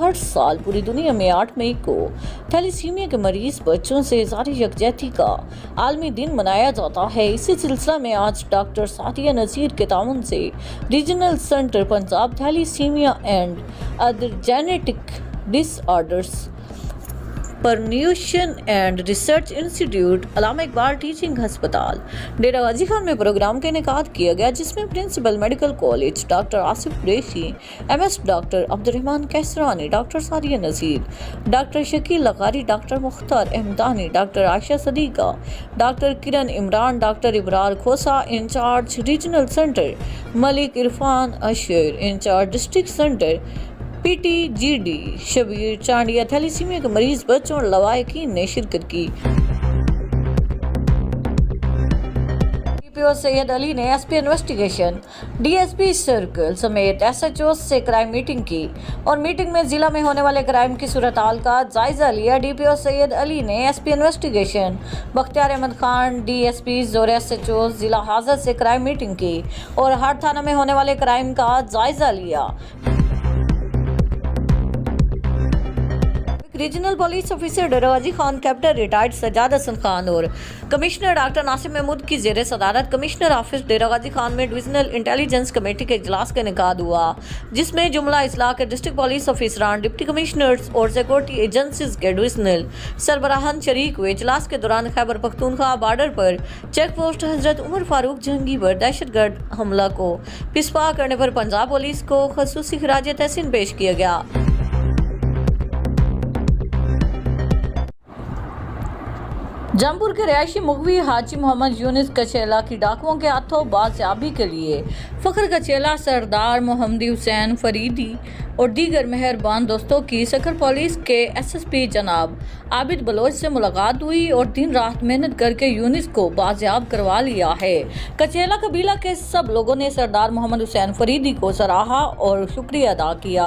हर साल पूरी दुनिया में 8 मई को थैलीसीमिया के मरीज बच्चों से इज़हार यकजहती का आलमी दिन मनाया जाता है। इसी सिलसिला में आज डॉक्टर सादिया नज़ीर के ताउन से regional centre Punjab thalassemia and other genetic disorders prevention and research institute Allama Iqbal teaching अस्पताल डेरा गाजी खान में प्रोग्राम का इनेकाद किया गया, जिसमें principal medical college doctor Asif Qureshi, MS doctor Abdurrahman Kaisrani, doctor Sadia Nazir, doctor Shakeel Lakari, doctor Mukhtar Ahmadani, doctor Ayesha Siddiqa, doctor Kiran Imran, doctor Ibrar Khosa in-charge regional centre, Malik Irfan Ashar in-charge district centre PTGD, Shabbir Chandia, thalassemia के मरीज बच्चों और लवाहिकीन ने शिरकत की। DPO सैयद अली ने SP इन्वेस्टिगेशन, DSP सर्कल समेत SHO से क्राइम मीटिंग की और मीटिंग में जिला में होने वाले क्राइम की सूरत-हाल का जायजा लिया। DPO सैयद अली ने SP investigation Bakhtiyar Ahmed Khan, DSP और SHO जिला हाजर से क्राइम मीटिंग की और हर थाना में होने वाले क्राइम का जायजा लिया। रीजनल पुलिस ऑफिसर डेरा गाजी खान, कैप्टन रिटायर्ड सज्जाद हसन खान और कमिश्नर डॉक्टर नासिर महमूद की ज़ेर सदारत कमिश्नर ऑफिस डेरा गाजी खान में डिविजनल इंटेलिजेंस कमेटी के इजलास का इनेकाद हुआ, जिसमें जुमला इस्लाह के डिस्ट्रिक्ट पुलिस ऑफिसरान, डिप्टी कमिश्नर्स और सिक्योरिटी एजेंसीज के डिविजनल सरबराहान शरीक हुए। इजलास के दौरान खैबर पख्तूनख्वा बॉर्डर पर चेक पोस्ट हजरत उमर फारूक जंगी पर दहशतगर्द हमला को पिस्पा करने पर पंजाब पुलिस को खसूसी खराज तहसीन पेश किया गया। जमपुर के रिहायशी मुगवी हाजी मोहम्मद यूनिस कचेला की डाकुओं के हाथों बाजियाबी के लिए फखर कचेला, सरदार मोहम्मद हुसैन फरीदी और दीगर मेहरबान दोस्तों की सखर पुलिस के SSP जनाब आबिद बलोच से मुलाकात हुई और दिन रात मेहनत करके यूनिस को बाजियाब करवा लिया है। कचेला कबीला के सब लोगों ने सरदार मोहम्मद हुसैन फरीदी को सराहा और शुक्रिया अदा किया।